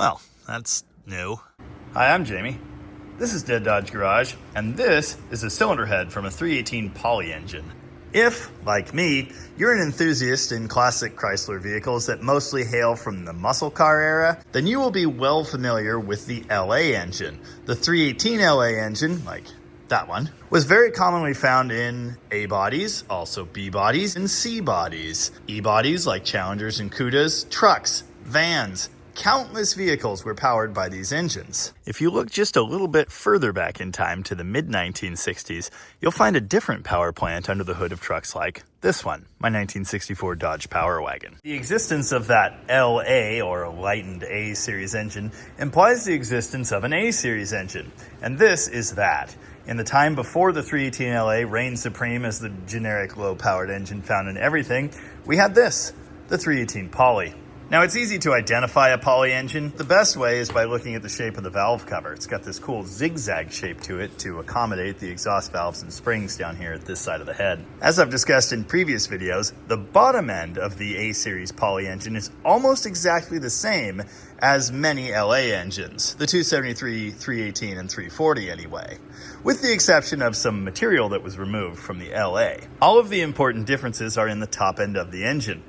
Well, that's new. Hi, I'm Jamie. This is Dead Dodge Garage, and this is a cylinder head from a 318 Poly engine. If, like me, you're an enthusiast in classic Chrysler vehicles that mostly hail from the muscle car era, then you will be well familiar with the LA engine. The 318 LA engine, like that one, was very commonly found in A bodies, also B bodies, and C bodies. E bodies like Challengers and Cudas, trucks, vans. Countless vehicles were powered by these engines. If you look just a little bit further back in time to the mid-1960s, you'll find a different power plant under the hood of trucks like this one, my 1964 Dodge Power Wagon. The existence of that LA, or lightened A series engine, implies the existence of an A series engine, and this is that. In the time before the 318 LA reigned supreme as the generic low-powered engine found in everything, we had this, the 318 Poly. Now, it's easy to identify a Poly engine. The best way is by looking at the shape of the valve cover. It's got this cool zigzag shape to it to accommodate the exhaust valves and springs down here at this side of the head. As I've discussed in previous videos, the bottom end of the A-series Poly engine is almost exactly the same as many LA engines, the 273, 318, and 340 anyway, with the exception of some material that was removed from the LA. All of the important differences are in the top end of the engine.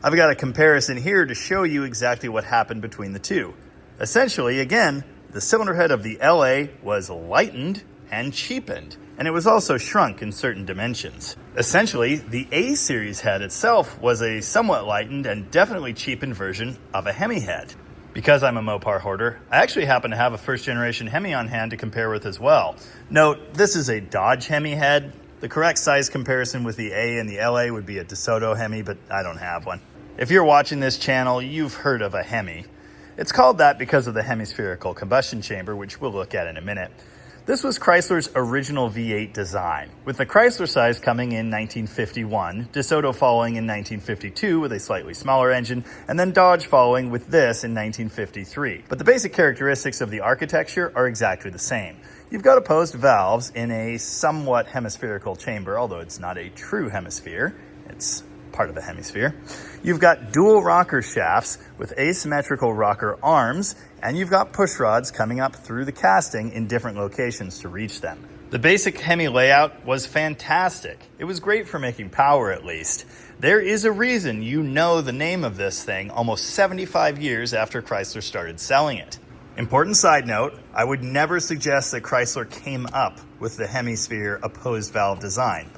I've got a comparison here to show you exactly what happened between the two. Essentially, again, the cylinder head of the LA was lightened and cheapened, and it was also shrunk in certain dimensions. Essentially, the A series head itself was a somewhat lightened and definitely cheapened version of a Hemi head. Because I'm a Mopar hoarder, I actually happen to have a first generation Hemi on hand to compare with as well. Note, this is a Dodge Hemi head. The correct size comparison with the A and the LA would be a DeSoto Hemi, but I don't have one. If you're watching this channel, you've heard of a Hemi. It's called that because of the hemispherical combustion chamber, which we'll look at in a minute. This was Chrysler's original V8 design, with the Chrysler size coming in 1951, DeSoto following in 1952 with a slightly smaller engine, and then Dodge following with this in 1953. But the basic characteristics of the architecture are exactly the same. You've got opposed valves in a somewhat hemispherical chamber, although it's not a true hemisphere. It's part of a hemisphere. You've got dual rocker shafts with asymmetrical rocker arms, and you've got push rods coming up through the casting in different locations to reach them. The basic Hemi layout was fantastic. It was great for making power, at least. There is a reason you know the name of this thing almost 75 years after Chrysler started selling it. Important side note, I would never suggest that Chrysler came up with the hemisphere opposed valve design.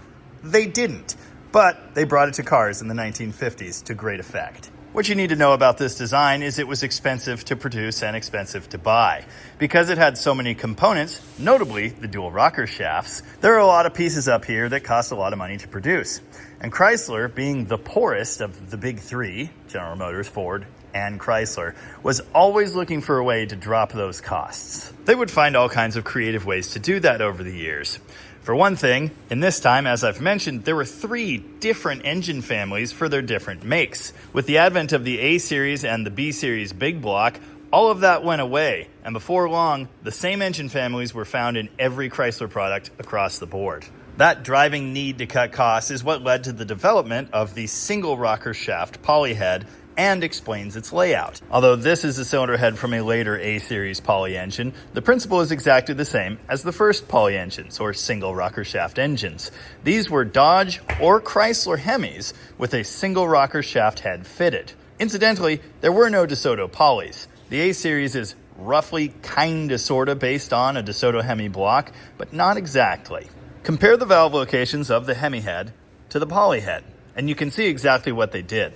They didn't. But they brought it to cars in the 1950s to great effect. What you need to know about this design is it was expensive to produce and expensive to buy. Because it had so many components, notably the dual rocker shafts, there are a lot of pieces up here that cost a lot of money to produce. And Chrysler, being the poorest of the big three, General Motors, Ford, and Chrysler, was always looking for a way to drop those costs. They would find all kinds of creative ways to do that over the years. For one thing, in this time, as I've mentioned, there were 3 different engine families for their different makes. With the advent of the A series and the B series big block, all of that went away, and before long, the same engine families were found in every Chrysler product across the board. That driving need to cut costs is what led to the development of the single rocker shaft Poly head and explains its layout. Although this is a cylinder head from a later A-series Poly engine, the principle is exactly the same as the first Poly engines, or single rocker shaft engines. These were Dodge or Chrysler Hemis with a single rocker shaft head fitted. Incidentally, there were no DeSoto Polys. The A-series is roughly kinda sorta based on a DeSoto Hemi block, but not exactly. Compare the valve locations of the Hemi head to the Poly head, and you can see exactly what they did.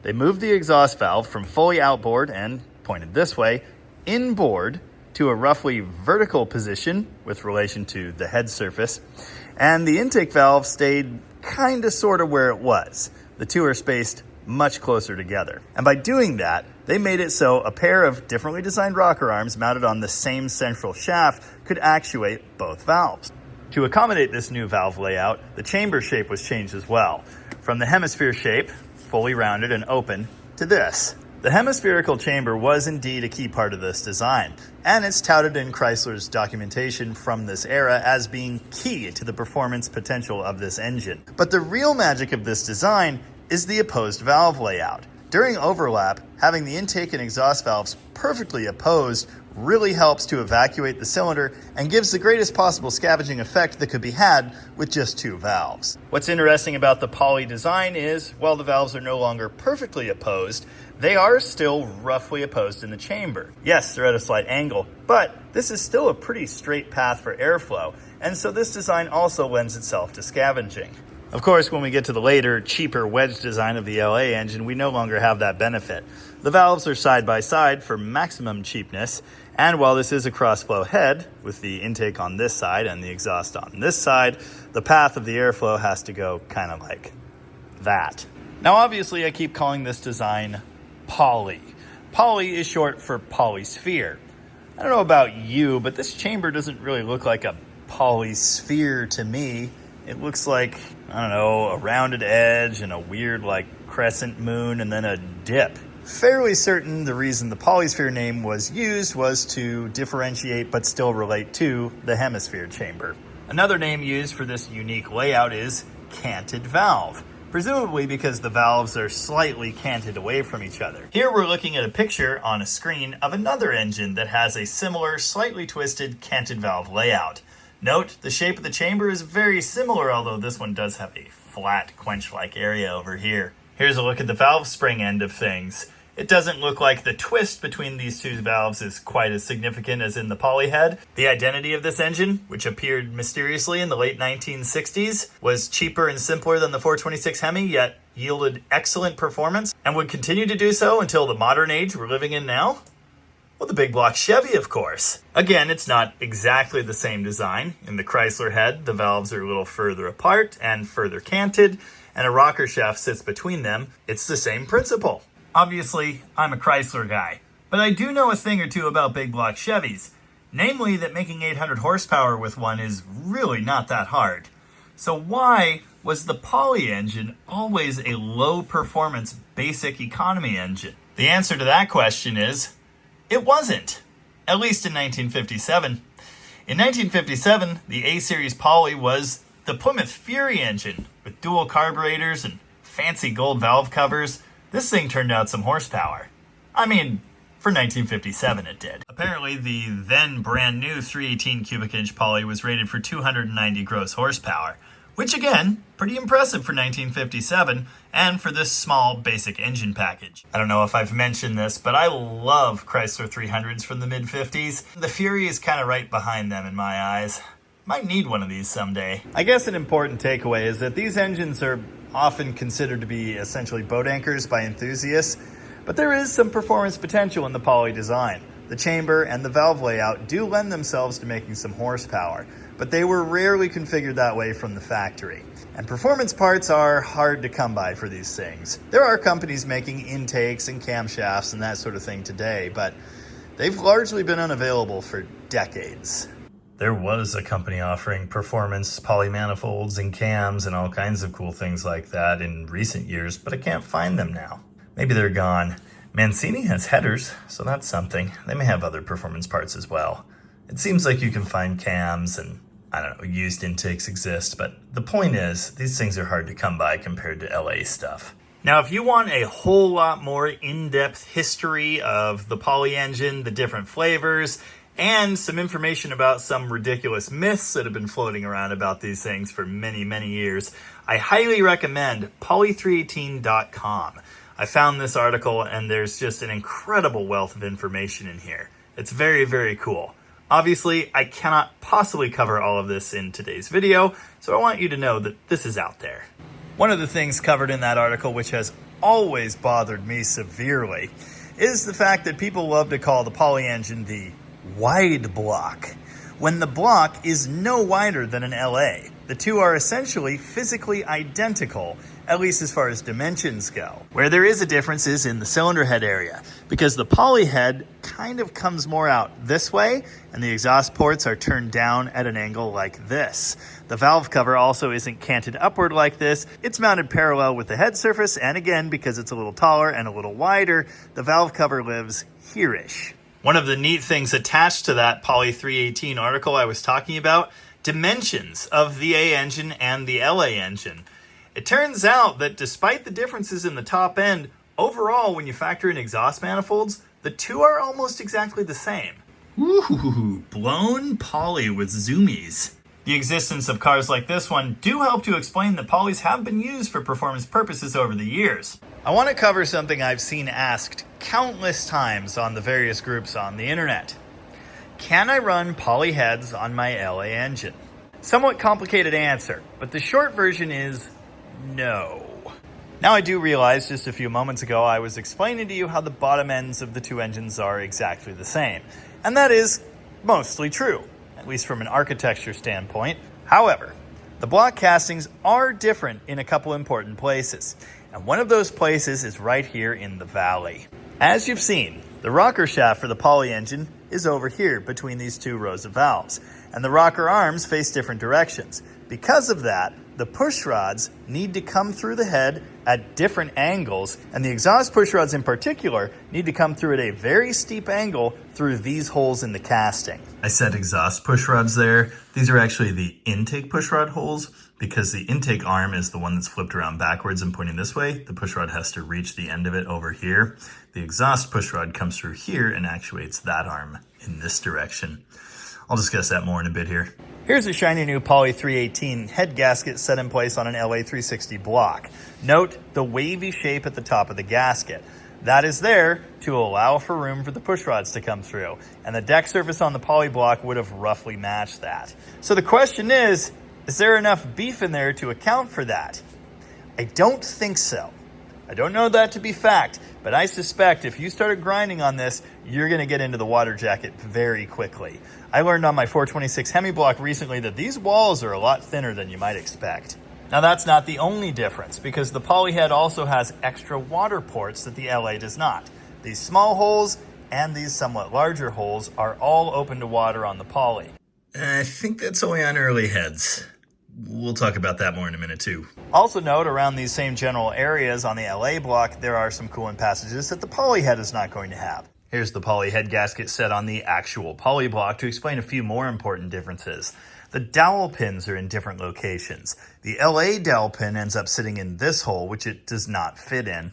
They moved the exhaust valve from fully outboard and, pointed this way, inboard to a roughly vertical position with relation to the head surface, and the intake valve stayed kinda sorta where it was. The two are spaced much closer together. And by doing that, they made it so a pair of differently designed rocker arms mounted on the same central shaft could actuate both valves. To accommodate this new valve layout, the chamber shape was changed as well, from the hemisphere shape, fully rounded and open, to this. The hemispherical chamber was indeed a key part of this design, and it's touted in Chrysler's documentation from this era as being key to the performance potential of this engine. But the real magic of this design is the opposed valve layout. During overlap, having the intake and exhaust valves perfectly opposed really helps to evacuate the cylinder and gives the greatest possible scavenging effect that could be had with just two valves. What's interesting about the poly design is, while the valves are no longer perfectly opposed, they are still roughly opposed in the chamber. Yes, they're at a slight angle, but this is still a pretty straight path for airflow, and so this design also lends itself to scavenging. Of course, when we get to the later, cheaper wedge design of the LA engine, we no longer have that benefit. The valves are side by side for maximum cheapness, and while this is a cross-flow head, with the intake on this side and the exhaust on this side, the path of the airflow has to go kind of like that. Now, obviously, I keep calling this design poly. Poly is short for polysphere. I don't know about you, but this chamber doesn't really look like a polysphere to me. It looks like, I don't know, a rounded edge and a weird like crescent moon and then a dip. Fairly certain the reason the polysphere name was used was to differentiate but still relate to the hemisphere chamber. Another name used for this unique layout is canted valve, presumably because the valves are slightly canted away from each other. Here we're looking at a picture on a screen of another engine that has a similar, slightly twisted canted valve layout. Note, the shape of the chamber is very similar, although this one does have a flat, quench-like area over here. Here's a look at the valve spring end of things. It doesn't look like the twist between these two valves is quite as significant as in the poly head. The identity of this engine, which appeared mysteriously in the late 1960s, was cheaper and simpler than the 426 Hemi, yet yielded excellent performance, and would continue to do so until the modern age we're living in now. Well, the big block Chevy, of course. Again, it's not exactly the same design. In the Chrysler head, the valves are a little further apart and further canted, and a rocker shaft sits between them. It's the same principle. Obviously, I'm a Chrysler guy, but I do know a thing or two about big block Chevys, namely that making 800 horsepower with one is really not that hard. So why was the poly engine always a low-performance basic economy engine? The answer to that question is, it wasn't, at least in 1957. In 1957, the A-Series Poly was the Plymouth Fury engine with dual carburetors and fancy gold valve covers. This thing turned out some horsepower. I mean, for 1957 it did. Apparently, the then brand new 318 cubic inch Poly was rated for 290 gross horsepower, which again, pretty impressive for 1957 and for this small basic engine package. I don't know if I've mentioned this, but I love Chrysler 300s from the mid-50s. The Fury is kind of right behind them in my eyes. Might need one of these someday. I guess an important takeaway is that these engines are often considered to be essentially boat anchors by enthusiasts, but there is some performance potential in the poly design. The chamber and the valve layout do lend themselves to making some horsepower, but they were rarely configured that way from the factory. And performance parts are hard to come by for these things. There are companies making intakes and camshafts and that sort of thing today, but they've largely been unavailable for decades. There was a company offering performance poly manifolds and cams and all kinds of cool things like that in recent years, but I can't find them now. Maybe they're gone. Mancini has headers, so that's something. They may have other performance parts as well. It seems like you can find cams and, I don't know, used intakes exist, but the point is, these things are hard to come by compared to LA stuff. Now, if you want a whole lot more in-depth history of the poly engine, the different flavors, and some information about some ridiculous myths that have been floating around about these things for many, many years, I highly recommend poly318.com. I found this article and there's just an incredible wealth of information in here. It's very, very cool. Obviously, I cannot possibly cover all of this in today's video, so I want you to know that this is out there. One of the things covered in that article, which has always bothered me severely, is the fact that people love to call the poly engine the wide block, when the block is no wider than an LA. The two are essentially physically identical, at least as far as dimensions go. Where there is a difference is in the cylinder head area, because the poly head kind of comes more out this way, and the exhaust ports are turned down at an angle like this. The valve cover also isn't canted upward like this. It's mounted parallel with the head surface, and again, because it's a little taller and a little wider, the valve cover lives here-ish. One of the neat things attached to that Poly 318 article I was talking about, dimensions of the A engine and the LA engine. It turns out that despite the differences in the top end, Overall, when you factor in exhaust manifolds, the two are almost exactly the same. Ooh, blown poly with zoomies. The existence of cars like this one do help to explain that polys have been used for performance purposes over the years. I want to cover something I've seen asked countless times on the various groups on the internet. Can I run poly heads on my LA engine? Somewhat complicated answer, but the short version is no. Now I do realize just a few moments ago I was explaining to you how the bottom ends of the two engines are exactly the same. And that is mostly true, at least from an architecture standpoint. However, the block castings are different in a couple important places. And one of those places is right here in the valley. As you've seen, the rocker shaft for the poly engine is over here between these two rows of valves. And the rocker arms face different directions. Because of that, the push rods need to come through the head at different angles, and the exhaust push rods in particular need to come through at a very steep angle through these holes in the casting. I said exhaust push rods there. These are actually the intake push rod holes because the intake arm is the one that's flipped around backwards and pointing this way. The push rod has to reach the end of it over here. The exhaust push rod comes through here and actuates that arm in this direction. I'll discuss that more in a bit here. Here's a shiny new Poly 318 head gasket set in place on an LA 360 block. Note the wavy shape at the top of the gasket. That is there to allow for room for the push rods to come through, and the deck surface on the poly block would have roughly matched that. So the question is there enough beef in there to account for that? I don't think so. I don't know that to be fact, but I suspect if you started grinding on this, you're going to get into the water jacket very quickly. I learned on my 426 Hemi block recently that these walls are a lot thinner than you might expect. Now that's not the only difference, because the poly head also has extra water ports that the LA does not. These small holes and these somewhat larger holes are all open to water on the poly. I think that's only on early heads. We'll talk about that more in a minute too. Also note, around these same general areas on the LA block, there are some coolant passages that the poly head is not going to have. Here's the poly head gasket set on the actual poly block to explain a few more important differences. The dowel pins are in different locations. The LA dowel pin ends up sitting in this hole, which it does not fit in.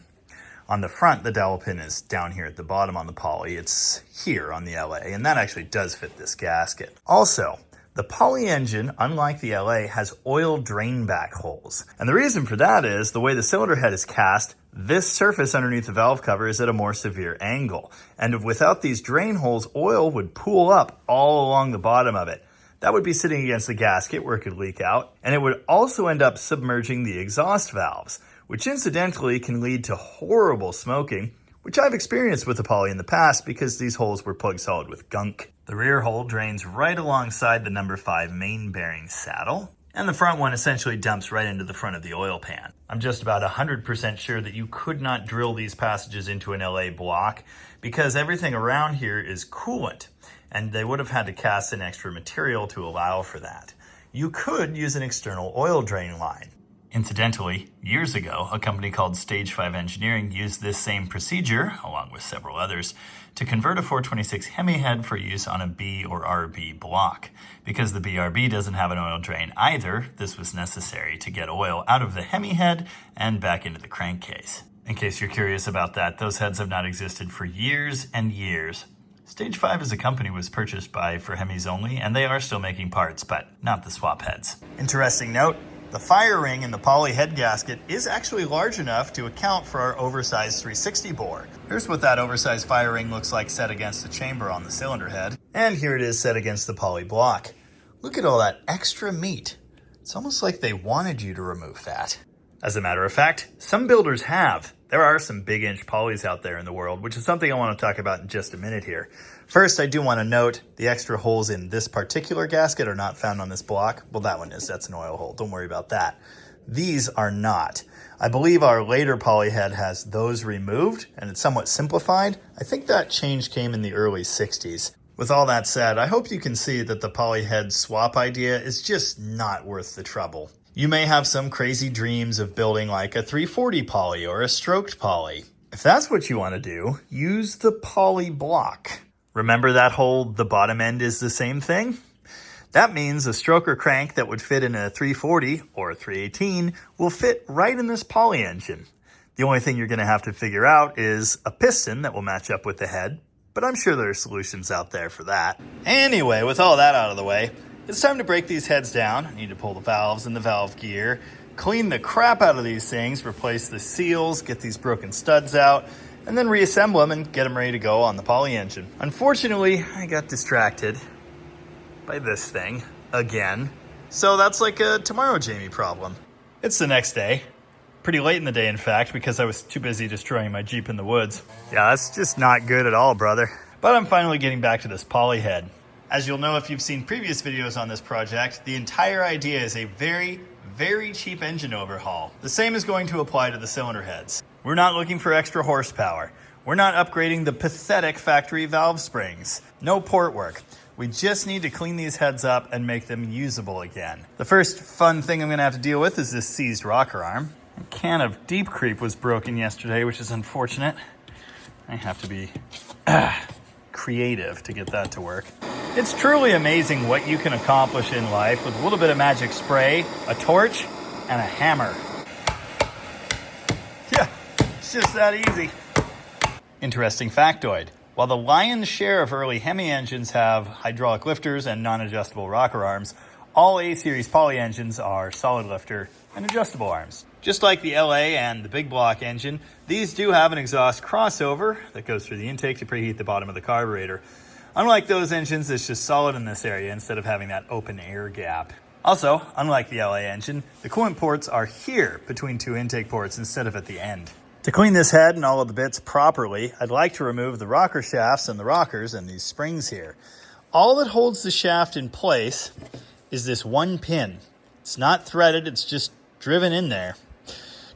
On the front, the dowel pin is down here at the bottom on the poly. It's here on the LA, and that actually does fit this gasket. Also, the poly engine, unlike the LA, has oil drain back holes. And the reason for that is the way the cylinder head is cast, this surface underneath the valve cover is at a more severe angle. And without these drain holes, oil would pool up all along the bottom of it. That would be sitting against the gasket where it could leak out, and it would also end up submerging the exhaust valves, which incidentally can lead to horrible smoking, which I've experienced with the poly in the past because these holes were plug solid with gunk. The rear hole drains right alongside the number 5 main bearing saddle, and the front one essentially dumps right into the front of the oil pan. I'm just about 100% sure that you could not drill these passages into an LA block because everything around here is coolant, and they would have had to cast in extra material to allow for that. You could use an external oil drain line. Incidentally, years ago, a company called Stage 5 Engineering used this same procedure, along with several others, to convert a 426 Hemi head for use on a B or RB block. Because the BRB doesn't have an oil drain either, this was necessary to get oil out of the Hemi head and back into the crankcase. In case you're curious about that, those heads have not existed for years and years. Stage 5 as a company was purchased by for Hemis only, and they are still making parts, but not the swap heads. Interesting note, the fire ring in the poly head gasket is actually large enough to account for our oversized 360 bore. Here's what that oversized fire ring looks like set against the chamber on the cylinder head. And here it is set against the poly block. Look at all that extra meat. It's almost like they wanted you to remove that. As a matter of fact, some builders have. There are some big inch polys out there in the world, which is something I want to talk about in just a minute here. First, I do want to note the extra holes in this particular gasket are not found on this block. Well, that one is. That's an oil hole. Don't worry about that. These are not. I believe our later poly head has those removed, and it's somewhat simplified. I think that change came in the early 60s. With all that said, I hope you can see that the poly head swap idea is just not worth the trouble. You may have some crazy dreams of building like a 340 poly or a stroked poly. If that's what you want to do, use the poly block. Remember that whole the bottom end is the same thing? That means a stroker crank that would fit in a 340 or a 318 will fit right in this poly engine. The only thing you're going to have to figure out is a piston that will match up with the head, but I'm sure there are solutions out there for that. Anyway, with all that out of the way, it's time to break these heads down. I need to pull the valves and the valve gear, clean the crap out of these things, replace the seals, get these broken studs out, and then reassemble them and get them ready to go on the poly engine. Unfortunately, I got distracted by this thing again. So that's like a tomorrow Jamie problem. It's the next day. Pretty late in the day, in fact, because I was too busy destroying my Jeep in the woods. Yeah, that's just not good at all, brother. But I'm finally getting back to this poly head. As you'll know if you've seen previous videos on this project, the entire idea is a very, very cheap engine overhaul. The same is going to apply to the cylinder heads. We're not looking for extra horsepower. We're not upgrading the pathetic factory valve springs. No port work. We just need to clean these heads up and make them usable again. The first fun thing I'm gonna have to deal with is this seized rocker arm. A can of Deep Creep was broken yesterday, which is unfortunate. I have to be creative to get that to work. It's truly amazing what you can accomplish in life with a little bit of magic spray, a torch, and a hammer. Yeah, it's just that easy. Interesting factoid. While the lion's share of early Hemi engines have hydraulic lifters and non-adjustable rocker arms, all A-series poly engines are solid lifter and adjustable arms. Just like the LA and the big block engine, these do have an exhaust crossover that goes through the intake to preheat the bottom of the carburetor. Unlike those engines, it's just solid in this area instead of having that open air gap. Also, unlike the LA engine, the coolant ports are here between two intake ports instead of at the end. To clean this head and all of the bits properly, I'd like to remove the rocker shafts and the rockers and these springs here. All that holds the shaft in place is this one pin. It's not threaded, it's just driven in there.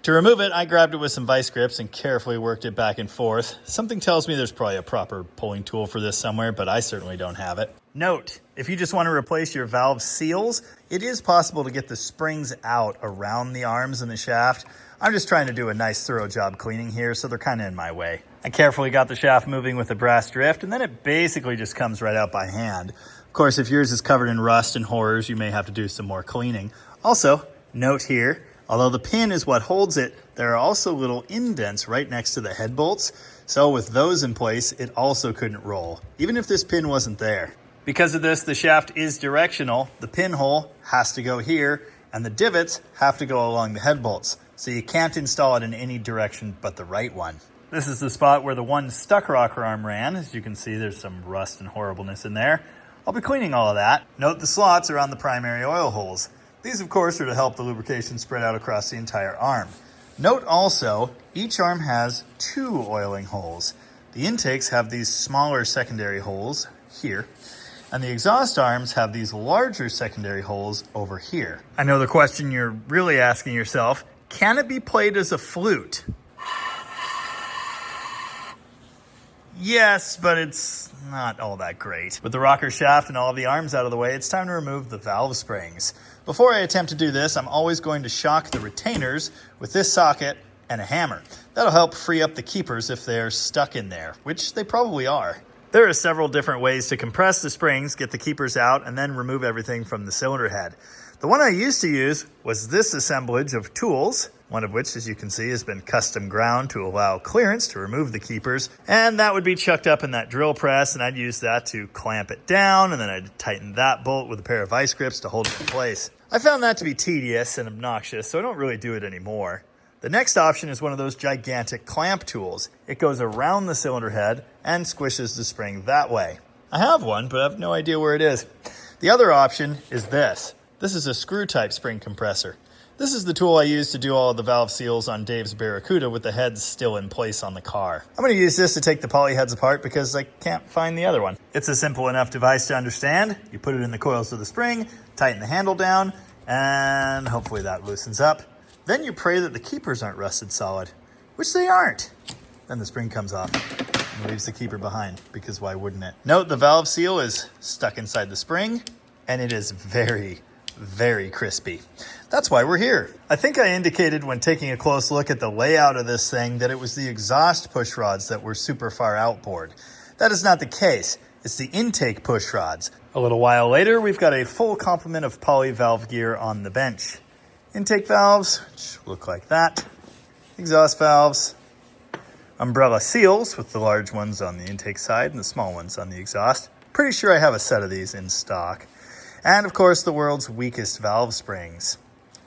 To remove it, I grabbed it with some vice grips and carefully worked it back and forth. Something tells me there's probably a proper pulling tool for this somewhere, but I certainly don't have it. Note, if you just want to replace your valve seals, it is possible to get the springs out around the arms and the shaft. I'm just trying to do a nice thorough job cleaning here, so they're kind of in my way. I carefully got the shaft moving with a brass drift, and then it basically just comes right out by hand. Of course, if yours is covered in rust and horrors, you may have to do some more cleaning. Also, note here, although the pin is what holds it, there are also little indents right next to the head bolts. So with those in place, it also couldn't roll, even if this pin wasn't there. Because of this, the shaft is directional. The pinhole has to go here, and the divots have to go along the head bolts. So you can't install it in any direction but the right one. This is the spot where the one stuck rocker arm ran. As you can see, there's some rust and horribleness in there. I'll be cleaning all of that. Note the slots are on the primary oil holes. These, of course, are to help the lubrication spread out across the entire arm. Note also, each arm has 2 oiling holes. The intakes have these smaller secondary holes here, and the exhaust arms have these larger secondary holes over here. I know the question you're really asking yourself, can it be played as a flute? Yes, but it's not all that great. With the rocker shaft and all of the arms out of the way, it's time to remove the valve springs. Before I attempt to do this, I'm always going to shock the retainers with this socket and a hammer. That'll help free up the keepers if they're stuck in there, which they probably are. There are several different ways to compress the springs, get the keepers out, and then remove everything from the cylinder head. The one I used to use was this assemblage of tools, one of which, as you can see, has been custom ground to allow clearance to remove the keepers. And that would be chucked up in that drill press, and I'd use that to clamp it down, and then I'd tighten that bolt with a pair of vice grips to hold it in place. I found that to be tedious and obnoxious, so I don't really do it anymore. The next option is one of those gigantic clamp tools. It goes around the cylinder head and squishes the spring that way. I have one, but I have no idea where it is. The other option is this. This is a screw-type spring compressor. This is the tool I use to do all of the valve seals on Dave's Barracuda with the heads still in place on the car. I'm going to use this to take the poly heads apart because I can't find the other one. It's a simple enough device to understand. You put it in the coils of the spring, tighten the handle down, and hopefully that loosens up. Then you pray that the keepers aren't rusted solid, which they aren't. Then the spring comes off and leaves the keeper behind, because why wouldn't it? Note the valve seal is stuck inside the spring, and it is very, very crispy. That's why we're here. I think I indicated when taking a close look at the layout of this thing that it was the exhaust push rods that were super far outboard. That is not the case. It's the intake push rods. A little while later, we've got a full complement of poly valve gear on the bench. Intake valves, which look like that. exhaust valves, umbrella seals with the large ones on the intake side and the small ones on the exhaust. Pretty sure I have a set of these in stock. And of course, the world's weakest valve springs.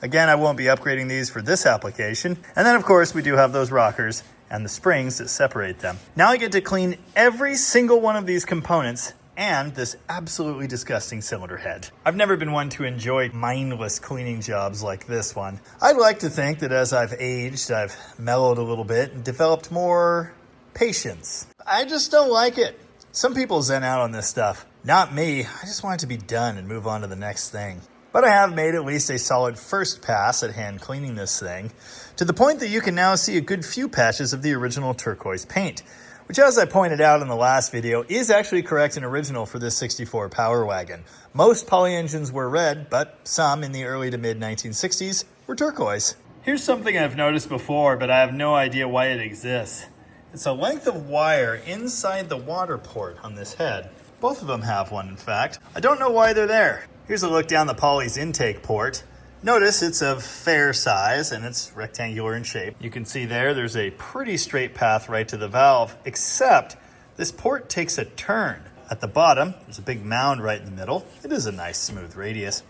Again, I won't be upgrading these for this application. And then of course, we do have those rockers and the springs that separate them. Now I get to clean every single one of these components and this absolutely disgusting cylinder head. I've never been one to enjoy mindless cleaning jobs like this one. I'd like to think that as I've aged, I've mellowed a little bit and developed more patience. I just don't like it. Some people zen out on this stuff. Not me. I just want it to be done and move on to the next thing. But I have made at least a solid first pass at hand cleaning this thing, to the point that you can now see a good few patches of the original turquoise paint, which, as I pointed out in the last video, is actually correct and original for this 64 Power Wagon. Most Poly engines were red, but some in the early to mid 1960s were turquoise. Here's something I've noticed before, but I have no idea why it exists. It's a length of wire inside the water port on this head. Both of them have one, in fact. I don't know why they're there. Here's a look down the Poly's intake port. Notice it's of fair size and it's rectangular in shape. You can see there's a pretty straight path right to the valve, except this port takes a turn. At the bottom, there's a big mound right in the middle. It is a nice smooth radius.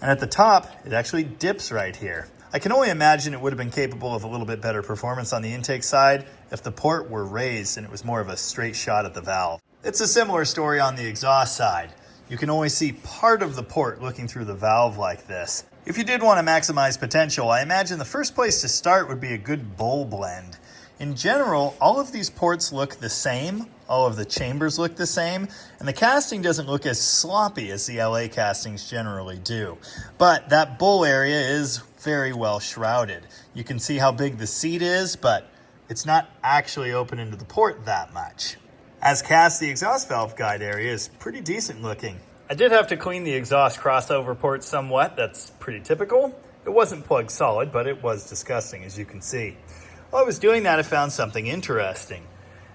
And at the top, it actually dips right here. I can only imagine it would have been capable of a little bit better performance on the intake side if the port were raised and it was more of a straight shot at the valve. It's a similar story on the exhaust side. You can only see part of the port looking through the valve like this. If you did want to maximize potential, I imagine the first place to start would be a good bowl blend. In general, all of these ports look the same, all of the chambers look the same, and the casting doesn't look as sloppy as the LA castings generally do. But that bowl area is very well shrouded. You can see how big the seat is, but it's not actually open into the port that much. As cast, the exhaust valve guide area is pretty decent looking. I did have to clean the exhaust crossover port somewhat. That's pretty typical. It wasn't plugged solid, but it was disgusting, as you can see. While I was doing that, I found something interesting.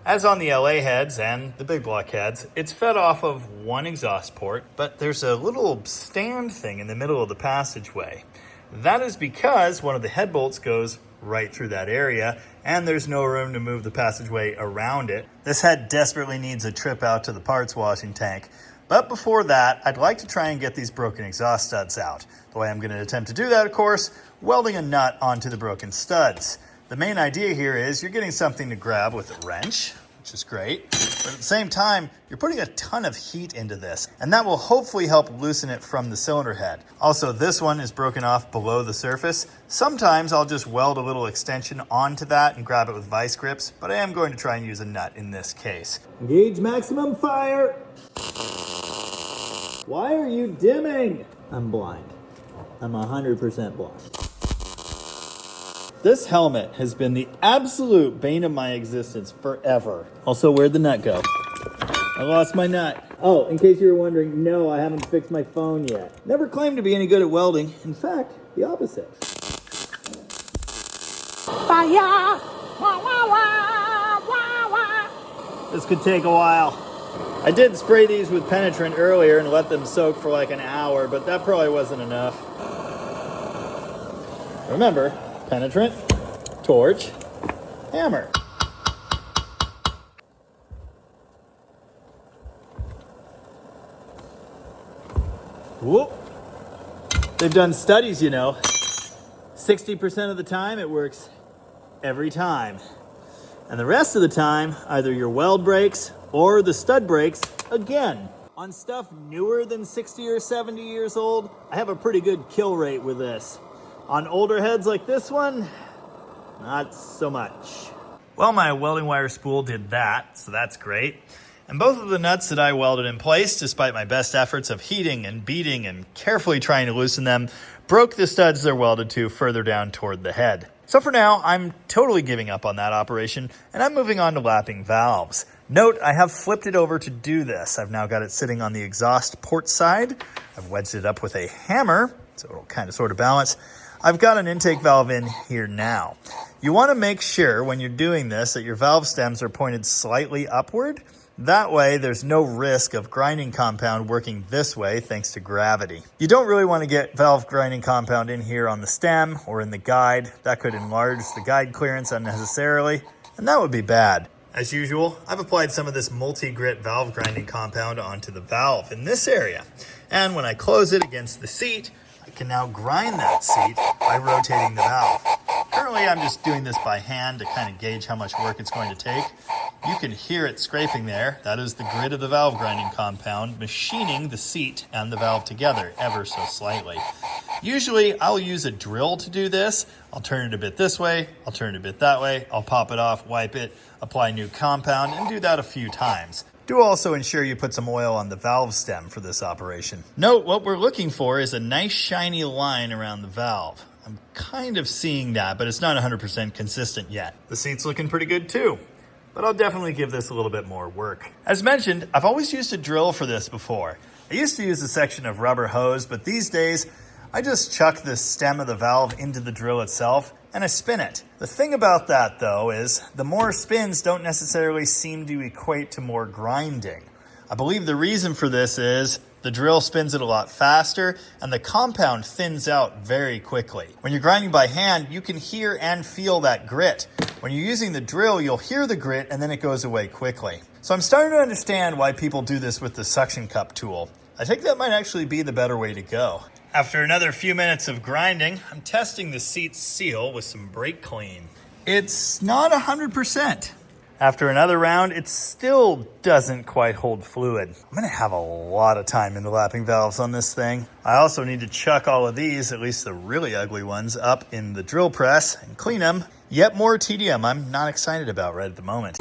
As on the LA heads and the big block heads, it's fed off of one exhaust port, but there's a little stand thing in the middle of the passageway. That is because one of the head bolts goes right through that area, and there's no room to move the passageway around it. This head desperately needs a trip out to the parts washing tank. But before that, I'd like to try and get these broken exhaust studs out. The way I'm going to attempt to do that, of course, welding a nut onto the broken studs. The main idea here is you're getting something to grab with a wrench, which is great. But at the same time, you're putting a ton of heat into this, and that will hopefully help loosen it from the cylinder head. Also, this one is broken off below the surface. Sometimes I'll just weld a little extension onto that and grab it with vice grips, but I am going to try and use a nut in this case. Engage maximum fire. Why are you dimming? I'm blind. I'm 100% blind. This helmet has been the absolute bane of my existence forever. Also, where'd the nut go? I lost my nut. Oh, in case you were wondering, no, I haven't fixed my phone yet. Never claimed to be any good at welding. In fact, the opposite. Fire! Wah, wah, wah, wah, wah. This could take a while. I did spray these with penetrant earlier and let them soak for like an hour, but that probably wasn't enough. Remember, penetrant, torch, hammer. Whoop. They've done studies, you know. 60% of the time it works every time. And the rest of the time, either your weld breaks or the stud breaks again. On stuff newer than 60 or 70 years old, I have a pretty good kill rate with this. On older heads like this one, not so much. Well, my welding wire spool did that, so that's great. And both of the nuts that I welded in place, despite my best efforts of heating and beating and carefully trying to loosen them, broke the studs they're welded to further down toward the head. So for now, I'm totally giving up on that operation, and I'm moving on to lapping valves. Note, I have flipped it over to do this. I've now got it sitting on the exhaust port side. I've wedged it up with a hammer, so it'll kind of sort of balance. I've got an intake valve in here now. You want to make sure when you're doing this that your valve stems are pointed slightly upward. That way, there's no risk of grinding compound working this way thanks to gravity. You don't really want to get valve grinding compound in here on the stem or in the guide. That could enlarge the guide clearance unnecessarily, and that would be bad. As usual, I've applied some of this multi-grit valve grinding compound onto the valve in this area. And when I close it against the seat, I can now grind that seat by rotating the valve. Currently, I'm just doing this by hand to kind of gauge how much work it's going to take. You can hear it scraping there. That is the grit of the valve grinding compound machining the seat and the valve together ever so slightly. Usually, I'll use a drill to do this. I'll turn it a bit this way, I'll turn it a bit that way, I'll pop it off, wipe it, apply new compound, and do that a few times. Do also ensure you put some oil on the valve stem for this operation. Note, what we're looking for is a nice shiny line around the valve. I'm kind of seeing that, but it's not 100% consistent yet. The seat's looking pretty good too, but I'll definitely give this a little bit more work. As mentioned, I've always used a drill for this before. I used to use a section of rubber hose, but these days, I just chuck the stem of the valve into the drill itself and I spin it. The thing about that though is the more spins don't necessarily seem to equate to more grinding. I believe the reason for this is the drill spins it a lot faster and the compound thins out very quickly. When you're grinding by hand, you can hear and feel that grit. When you're using the drill, you'll hear the grit and then it goes away quickly. So I'm starting to understand why people do this with the suction cup tool. I think that might actually be the better way to go. After another few minutes of grinding, I'm testing the seat's seal with some brake clean. It's not 100%. After another round, it still doesn't quite hold fluid. I'm gonna have a lot of time into lapping valves on this thing. I also need to chuck all of these, at least the really ugly ones, up in the drill press and clean them. Yet more tedium I'm not excited about right at the moment.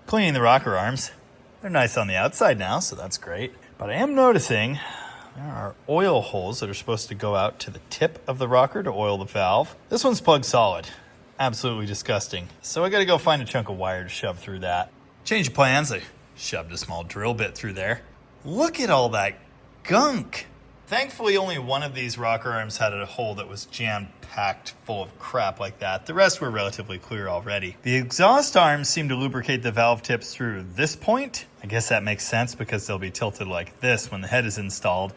Cleaning the rocker arms. They're nice on the outside now, so that's great. But I am noticing there are oil holes that are supposed to go out to the tip of the rocker to oil the valve. This one's plugged solid. Absolutely disgusting. So I gotta go find a chunk of wire to shove through that. Change of plans, I shoved a small drill bit through there. Look at all that gunk. Thankfully, only one of these rocker arms had a hole that was jam-packed full of crap like that. The rest were relatively clear already. The exhaust arms seem to lubricate the valve tips through this point. I guess that makes sense because they'll be tilted like this when the head is installed.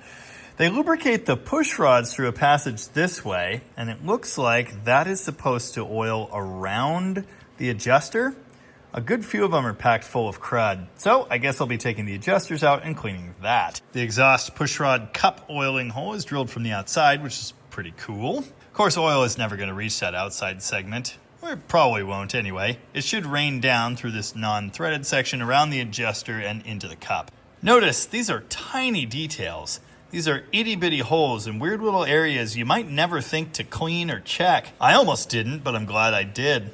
They lubricate the push rods through a passage this way, and it looks like that is supposed to oil around the adjuster. A good few of them are packed full of crud, so I guess I'll be taking the adjusters out and cleaning that. The exhaust pushrod cup oiling hole is drilled from the outside, which is pretty cool. Of course, oil is never going to reach that outside segment, or it probably won't anyway. It should rain down through this non-threaded section around the adjuster and into the cup. Notice, these are tiny details. These are itty-bitty holes in weird little areas you might never think to clean or check. I almost didn't, but I'm glad I did.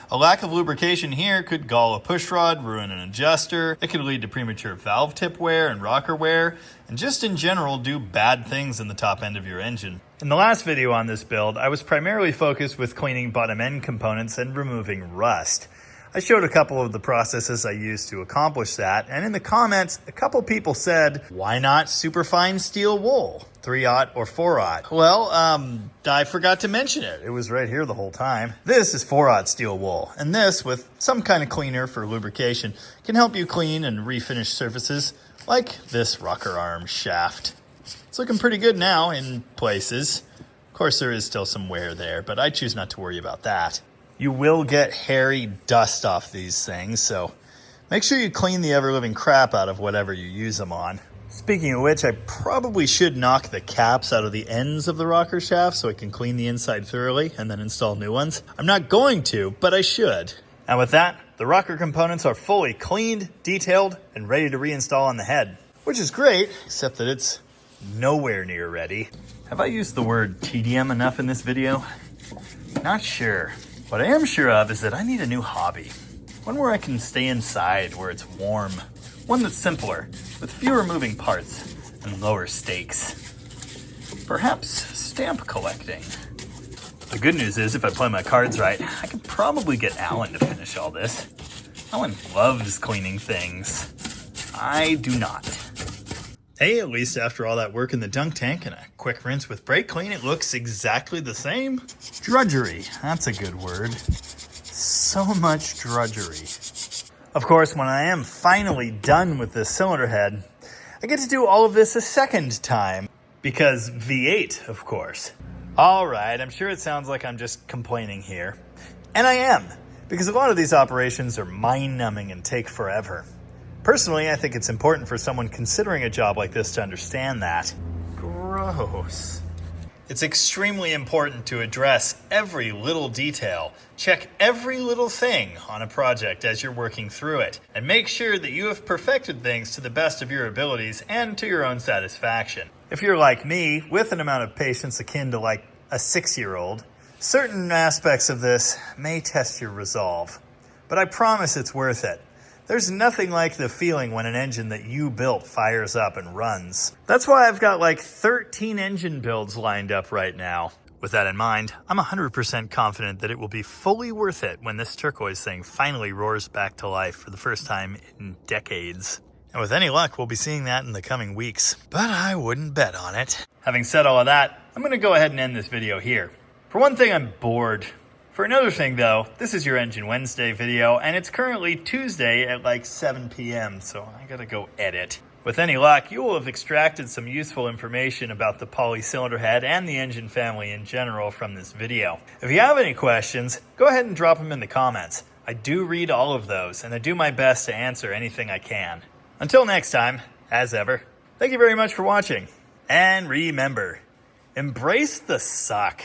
A lack of lubrication here could gall a pushrod, ruin an adjuster. It could lead to premature valve tip wear and rocker wear, and just in general do bad things in the top end of your engine. In the last video on this build, I was primarily focused with cleaning bottom end components and removing rust. I showed a couple of the processes I used to accomplish that, and in the comments, a couple people said, why not superfine steel wool? 3/0 or 4/0? Well, I forgot to mention it. It was right here the whole time. This is 4/0 steel wool, and this, with some kind of cleaner for lubrication, can help you clean and refinish surfaces like this rocker arm shaft. It's looking pretty good now in places. Of course, there is still some wear there, but I choose not to worry about that. You will get hairy dust off these things, so make sure you clean the ever-living crap out of whatever you use them on. Speaking of which, I probably should knock the caps out of the ends of the rocker shaft so I can clean the inside thoroughly and then install new ones. I'm not going to, but I should. And with that, the rocker components are fully cleaned, detailed, and ready to reinstall on the head, which is great, except that it's nowhere near ready. Have I used the word tedium enough in this video? Not sure. What I am sure of is that I need a new hobby. One where I can stay inside, where it's warm. One that's simpler, with fewer moving parts and lower stakes. Perhaps stamp collecting. The good news is, if I play my cards right, I could probably get Alan to finish all this. Alan loves cleaning things. I do not. Hey, at least after all that work in the dunk tank and a Quick rinse with brake clean, it looks exactly the same. Drudgery, that's a good word. So much drudgery. Of course, when I am finally done with this cylinder head, I get to do all of this a second time. Because V8, of course. Alright, I'm sure it sounds like I'm just complaining here. And I am, because a lot of these operations are mind-numbing and take forever. Personally, I think it's important for someone considering a job like this to understand that. Gross. It's extremely important to address every little detail, check every little thing on a project as you're working through it, and make sure that you have perfected things to the best of your abilities and to your own satisfaction. If you're like me, with an amount of patience akin to like a 6-year-old, certain aspects of this may test your resolve. But I promise it's worth it. There's nothing like the feeling when an engine that you built fires up and runs. That's why I've got like 13 engine builds lined up right now. With that in mind, I'm 100% confident that it will be fully worth it when this turquoise thing finally roars back to life for the first time in decades. And with any luck, we'll be seeing that in the coming weeks. But I wouldn't bet on it. Having said all of that, I'm going to go ahead and end this video here. For one thing, I'm bored. For another thing though, this is your Engine Wednesday video, and it's currently Tuesday at like 7 p.m., so I gotta go edit. With any luck, you will have extracted some useful information about the poly cylinder head and the engine family in general from this video. If you have any questions, go ahead and drop them in the comments. I do read all of those, and I do my best to answer anything I can. Until next time, as ever, thank you very much for watching. And remember, embrace the suck.